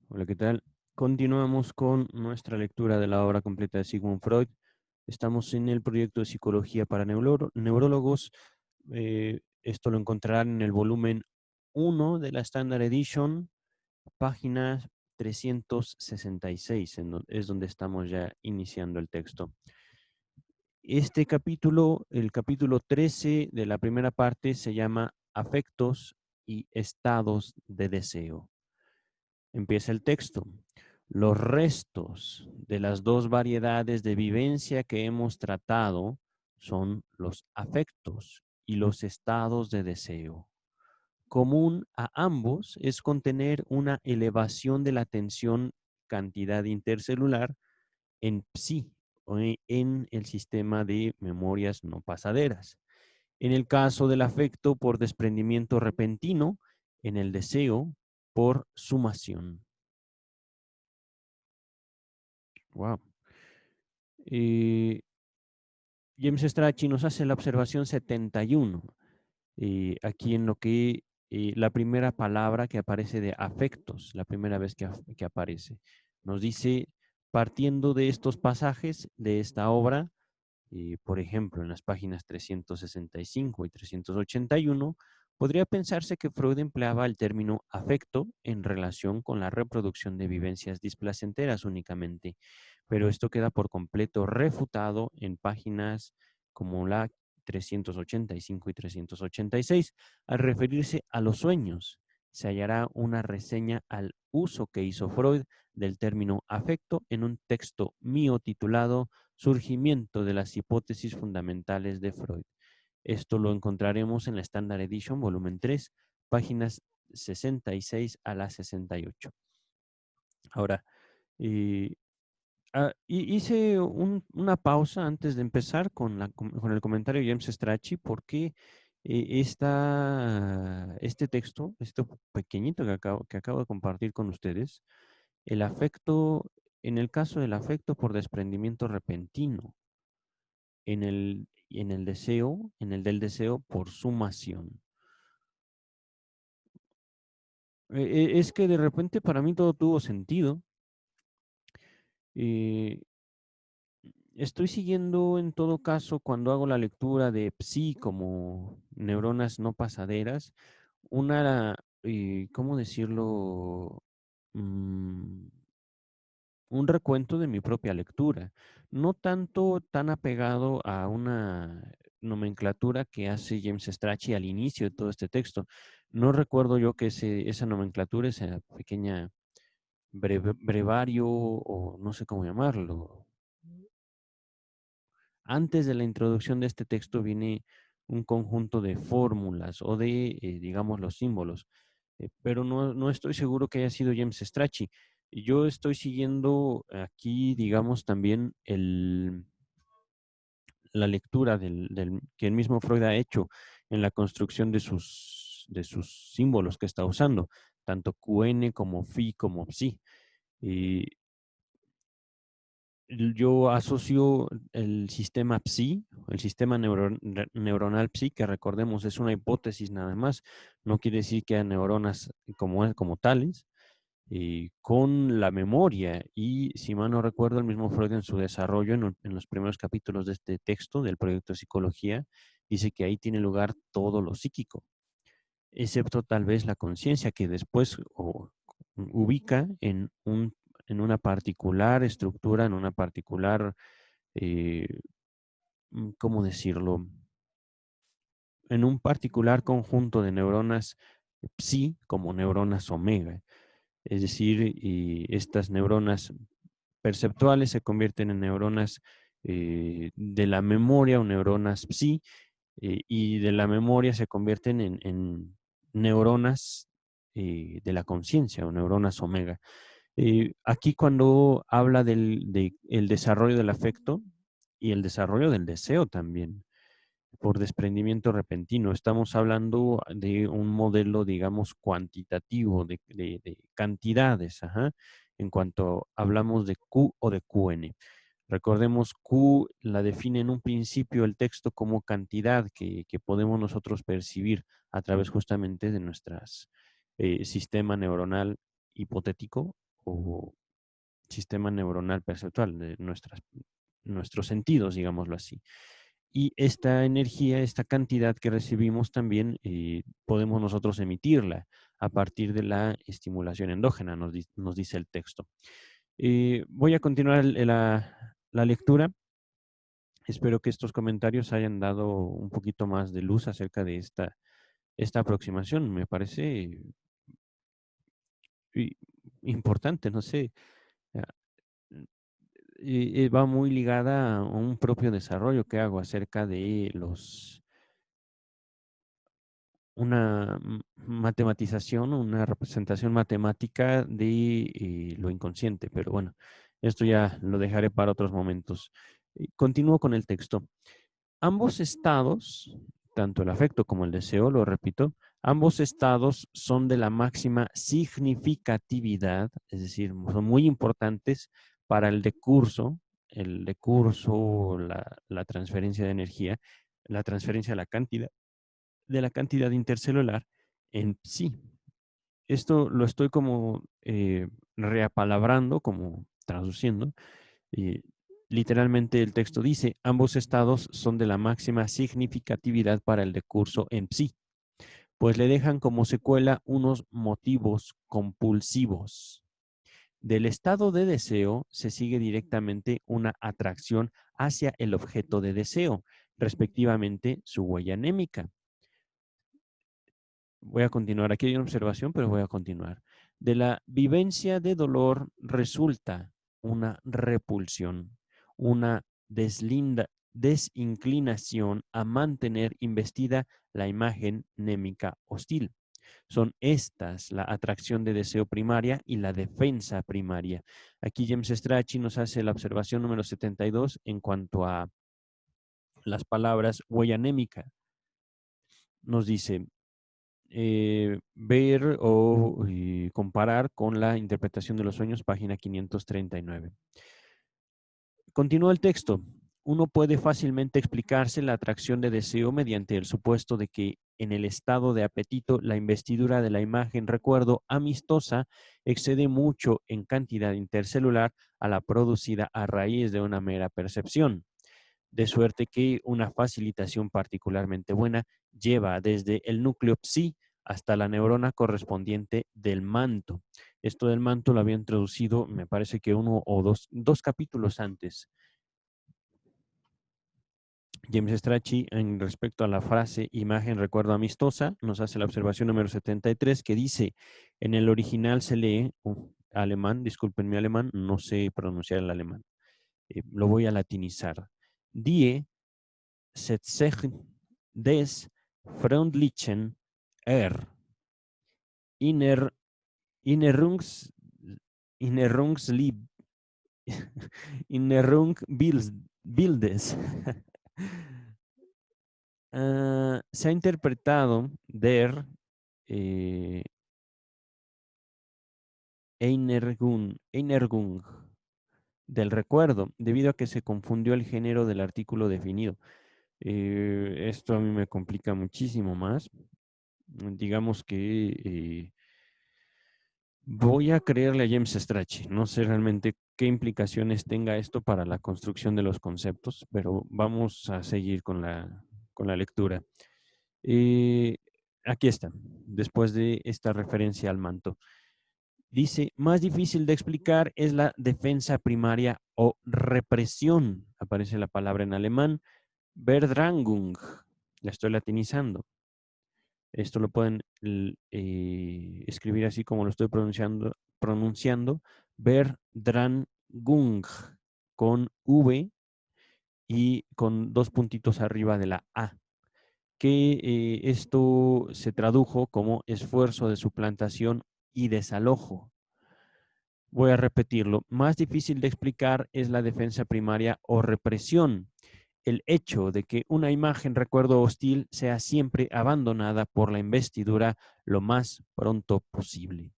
Hola, ¿qué tal? Continuamos con nuestra lectura de la obra completa de Sigmund Freud. Estamos en el proyecto de Psicología para Neurólogos. Esto lo encontrarán en el volumen 1 de la Standard Edition, página 366, es donde estamos ya iniciando el texto. Este capítulo, el capítulo 13 de la primera parte, se llama Afectos y estados de deseo. Empieza el texto. Los restos de las dos variedades de vivencia que hemos tratado son los afectos y los estados de deseo. Común a ambos es contener una elevación de la tensión cantidad intercelular en psi o en el sistema de memorias no pasaderas. En el caso del afecto por desprendimiento repentino, en el deseo por sumación. Wow. James Strachey nos hace la observación 71, aquí en lo que la primera palabra que aparece de afectos, la primera vez que aparece. Nos dice, partiendo de estos pasajes de esta obra, por ejemplo, en las páginas 365 y 381, podría pensarse que Freud empleaba el término afecto en relación con la reproducción de vivencias displacenteras únicamente, pero esto queda por completo refutado en páginas como la 385 y 386. Al referirse a los sueños, se hallará una reseña al uso que hizo Freud del término afecto en un texto mío titulado Surgimiento de las hipótesis fundamentales de Freud. Esto lo encontraremos en la Standard Edition, volumen 3, páginas 66 a la 68. Ahora, eh, hice una pausa antes de empezar con el comentario de James Strachey, porque este texto, este pequeñito que acabo de compartir con ustedes, el afecto, en el caso del afecto por desprendimiento repentino, en el deseo, en el del deseo por sumación. Es que de repente para mí todo tuvo sentido. eh, Estoy siguiendo en todo caso cuando hago la lectura de psi como neuronas no pasaderas, una, ¿cómo decirlo? Mm, un recuento de mi propia lectura, no tanto tan apegado a una nomenclatura que hace James Strachey al inicio de todo este texto. No recuerdo yo que esa nomenclatura, esa pequeña brevario o no sé cómo llamarlo. Antes de la introducción de este texto viene un conjunto de fórmulas o de, digamos, los símbolos, pero no estoy seguro que haya sido James Strachey. Yo estoy siguiendo aquí, digamos, también la lectura que el mismo Freud ha hecho en la construcción de sus símbolos que está usando, tanto QN como Phi como Psi. Y yo asocio el sistema PSI, el sistema neuronal PSI, que recordemos es una hipótesis nada más, no quiere decir que haya neuronas como tales, con la memoria. Y si mal no recuerdo, el mismo Freud en su desarrollo, en los primeros capítulos de este texto, del proyecto de psicología, dice que ahí tiene lugar todo lo psíquico, excepto tal vez la conciencia que después ubica en una particular estructura, en una particular, eh, ¿cómo decirlo? En un particular conjunto de neuronas psi como neuronas omega. Es decir, y estas neuronas perceptuales se convierten en neuronas de la memoria o neuronas psi, y de la memoria se convierten en neuronas de la conciencia o neuronas omega. Aquí cuando habla el desarrollo del afecto y el desarrollo del deseo también, por desprendimiento repentino, estamos hablando de un modelo, digamos, cuantitativo, de cantidades, ajá, en cuanto hablamos de Q o de QN. Recordemos, Q la define en un principio el texto como cantidad que podemos nosotros percibir a través justamente de nuestro sistema neuronal hipotético o sistema neuronal perceptual de nuestros sentidos, digámoslo así. Y esta energía, esta cantidad que recibimos también podemos nosotros emitirla a partir de la estimulación endógena, nos dice el texto. Voy a continuar la lectura. Espero que estos comentarios hayan dado un poquito más de luz acerca de esta aproximación. Me parece i- importante, no sé. ah, va muy ligada a un propio desarrollo que hago acerca de una matematización, una representación matemática de lo inconsciente, pero bueno, esto ya lo dejaré para otros momentos. Continúo con el texto. Ambos estados, tanto el afecto como el deseo, lo repito, ambos estados son de la máxima significatividad, es decir, son muy importantes para el decurso, la transferencia de energía, la transferencia de la cantidad intercelular en sí. Esto lo estoy como reapalabrando, como traduciendo. eh, Literalmente el texto dice, ambos estados son de la máxima significatividad para el decurso en sí, pues le dejan como secuela unos motivos compulsivos. Del estado de deseo se sigue directamente una atracción hacia el objeto de deseo, respectivamente su huella anémica. Voy a continuar. Aquí hay una observación, pero voy a continuar. De la vivencia de dolor resulta una repulsión, una desinclinación a mantener investida la imagen némica hostil. Son estas la atracción de deseo primaria y la defensa primaria. Aquí James Strachey nos hace la observación número 72 en cuanto a las palabras huella anémica. Nos dice, ver o comparar con la interpretación de los sueños, página 539. Continúa el texto. Uno puede fácilmente explicarse la atracción de deseo mediante el supuesto de que en el estado de apetito la investidura de la imagen recuerdo amistosa excede mucho en cantidad intercelular a la producida a raíz de una mera percepción, de suerte que una facilitación particularmente buena lleva desde el núcleo psi hasta la neurona correspondiente del manto. Esto del manto lo había introducido, me parece que uno o dos capítulos antes. James Strachey, en respecto a la frase imagen recuerdo amistosa, nos hace la observación número 73 que dice, en el original se lee, alemán, disculpen mi alemán, no sé pronunciar el alemán, lo voy a latinizar. Die Setzechen des freundlichen Inner, Innerungs, Innerungslieb, Innerungbildes. Se ha interpretado eh, Einergung del recuerdo, debido a que se confundió el género del artículo definido. Esto a mí me complica muchísimo más. Digamos que voy a creerle a James Strachey. No sé realmente qué implicaciones tenga esto para la construcción de los conceptos, pero vamos a seguir con la lectura. Aquí está, después de esta referencia al manto. Dice, más difícil de explicar es la defensa primaria o represión. Aparece la palabra en alemán, Verdrängung. La estoy latinizando. Esto lo pueden escribir así como lo estoy pronunciando Verdrängung, con V y con dos puntitos arriba de la A, que esto se tradujo como esfuerzo de suplantación y desalojo. Voy a repetirlo. Más difícil de explicar es la defensa primaria o represión. El hecho de que una imagen recuerdo hostil sea siempre abandonada por la investidura lo más pronto posible.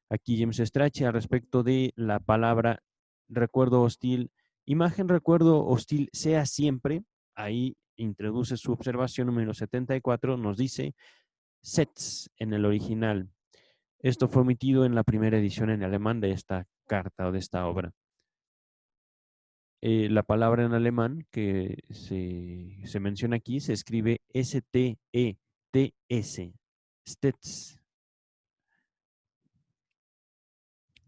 Aquí James Strachey al respecto de la palabra recuerdo hostil, imagen recuerdo hostil sea siempre, ahí introduce su observación número 74, nos dice Setz en el original. Esto fue omitido en la primera edición en alemán de esta carta o de esta obra. La palabra en alemán que se menciona aquí se escribe S-T-E-T-S, Stets.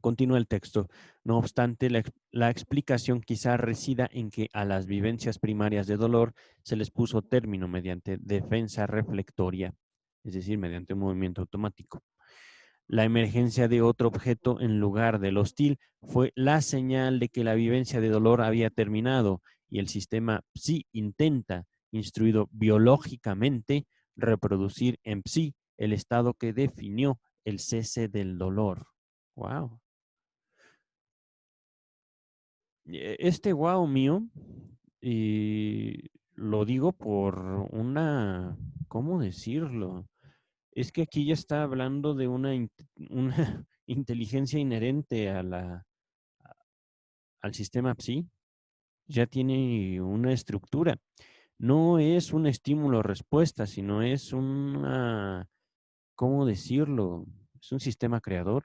Continúa el texto. No obstante, la explicación quizá resida en que a las vivencias primarias de dolor se les puso término mediante defensa reflectoria, es decir, mediante un movimiento automático. La emergencia de otro objeto en lugar del hostil fue la señal de que la vivencia de dolor había terminado y el sistema psi intenta, instruido biológicamente, reproducir en psi el estado que definió el cese del dolor. Wow. Este wow mío, lo digo por una, ¿cómo decirlo? Es que aquí ya está hablando de una inteligencia inherente al sistema psi, ya tiene una estructura. No es un estímulo-respuesta, sino es una, ¿cómo decirlo? Es un sistema creador.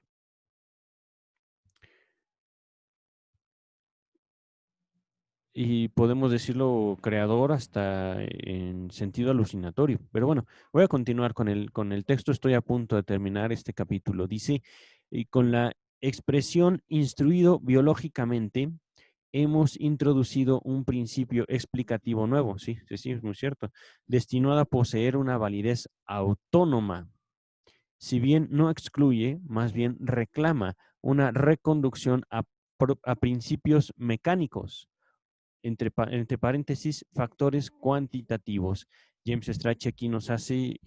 Y podemos decirlo creador hasta en sentido alucinatorio. Pero bueno, voy a continuar con el texto. Estoy a punto de terminar este capítulo. Dice, y con la expresión instruido biológicamente, hemos introducido un principio explicativo nuevo, sí, sí, sí, es muy cierto, destinado a poseer una validez autónoma. Si bien no excluye, más bien reclama una reconducción a principios mecánicos entre paréntesis, factores cuantitativos. James Strachey aquí nos hace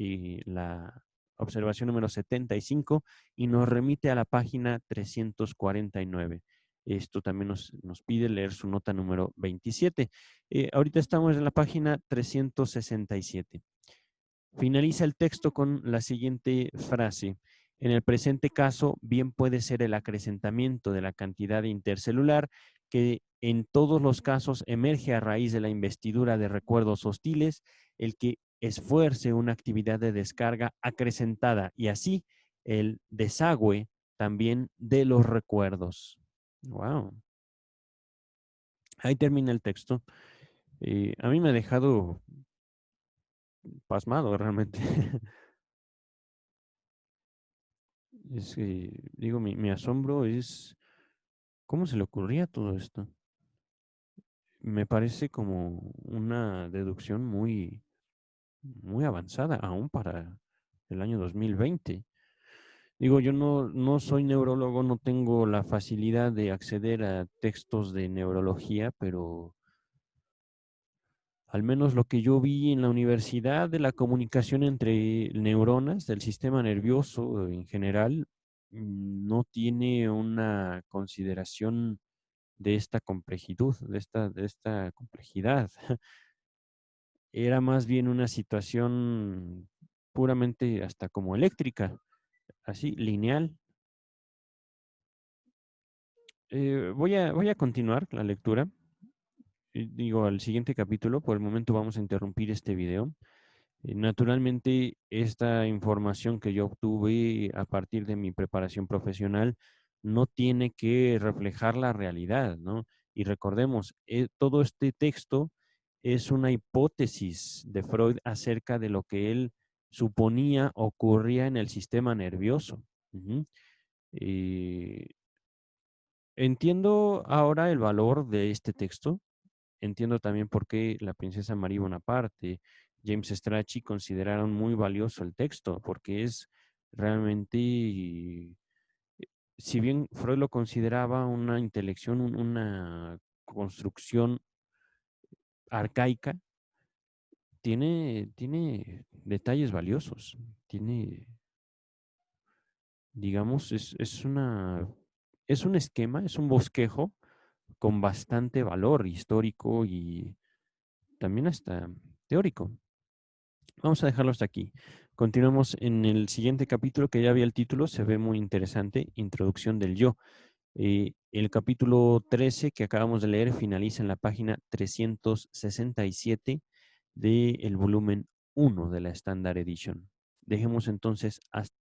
la observación número 75 y nos remite a la página 349. Esto también nos pide leer su nota número 27. Ahorita estamos en la página 367. Finaliza el texto con la siguiente frase. En el presente caso, bien puede ser el acrecentamiento de la cantidad intercelular que en todos los casos emerge a raíz de la investidura de recuerdos hostiles, el que esfuerce una actividad de descarga acrecentada y así el desagüe también de los recuerdos. Wow. Ahí termina el texto. A mí me ha dejado pasmado realmente. Digo, mi asombro es, ¿cómo se le ocurría todo esto? Me parece como una deducción muy avanzada, aún para el año 2020. Digo, yo no soy neurólogo, no tengo la facilidad de acceder a textos de neurología, pero al menos lo que yo vi en la universidad de la comunicación entre neuronas del sistema nervioso en general, no tiene una consideración de esta complejidad, de esta complejidad. Era más bien una situación puramente hasta como eléctrica, así, lineal. Voy a continuar la lectura. Digo, al siguiente capítulo, por el momento vamos a interrumpir este video. Naturalmente, esta información que yo obtuve a partir de mi preparación profesional no tiene que reflejar la realidad, ¿no? Y recordemos, todo este texto es una hipótesis de Freud acerca de lo que él suponía ocurría en el sistema nervioso. Ujú. Eh, Entiendo ahora el valor de este texto. Entiendo también por qué la princesa María Bonaparte, James Strachey consideraron muy valioso el texto, porque es realmente, si bien Freud lo consideraba una intelección, una construcción arcaica, tiene detalles valiosos, tiene, digamos, es un esquema, es un bosquejo con bastante valor histórico y también hasta teórico. Vamos a dejarlo hasta aquí. Continuamos en el siguiente capítulo que ya había el título, se ve muy interesante, Introducción del Yo. El capítulo 13 que acabamos de leer finaliza en la página 367 del volumen 1 de la Standard Edition. Dejemos entonces hasta